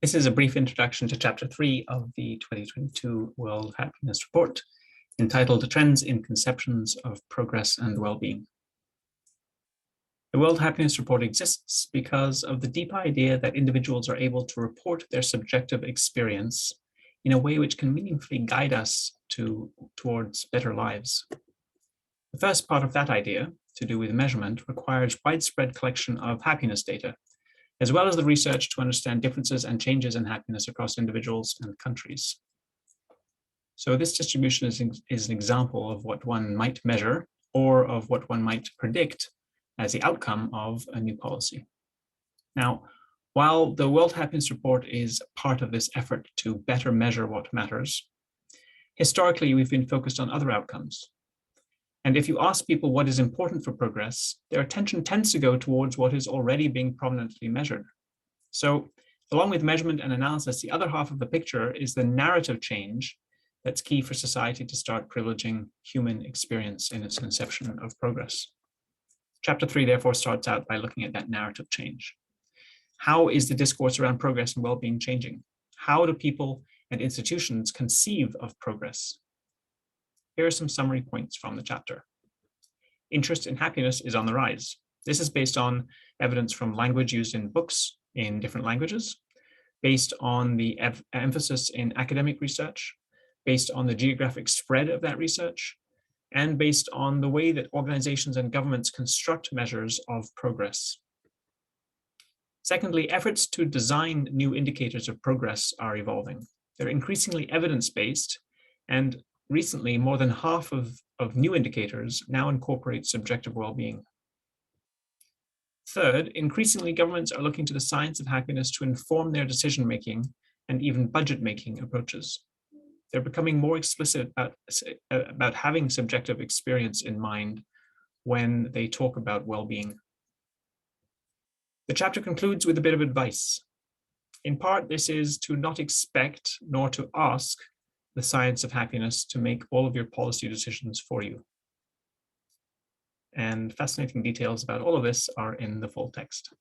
This is a brief introduction to Chapter 3 of the 2022 World Happiness Report, entitled Trends in Conceptions of Progress and Well-Being. The World Happiness Report exists because of the deep idea that individuals are able to report their subjective experience in a way which can meaningfully guide us towards better lives. The first part of that idea, to do with measurement, requires widespread collection of happiness data, as well as the research to understand differences and changes in happiness across individuals and countries. So this distribution is an example of what one might measure or of what one might predict as the outcome of a new policy. Now, while the World Happiness Report is part of this effort to better measure what matters, historically we've been focused on other outcomes. And if you ask people what is important for progress, their attention tends to go towards what is already being prominently measured. So along with measurement and analysis, the other half of the picture is the narrative change that's key for society to start privileging human experience in its conception of progress. Chapter 3 therefore starts out by looking at that narrative change. How is the discourse around progress and well-being changing? How do people and institutions conceive of progress? Here are some summary points from the chapter. Interest in happiness is on the rise. This is based on evidence from language used in books in different languages, based on the emphasis in academic research, based on the geographic spread of that research, and based on the way that organizations and governments construct measures of progress. Secondly, efforts to design new indicators of progress are evolving. They're increasingly evidence-based, and recently, more than half of new indicators now incorporate subjective well-being. Third, increasingly governments are looking to the science of happiness to inform their decision-making and even budget-making approaches. They're becoming more explicit about having subjective experience in mind when they talk about well-being. The chapter concludes with a bit of advice. In part, this is to not expect nor to ask the science of happiness to make all of your policy decisions for you. And fascinating details about all of this are in the full text.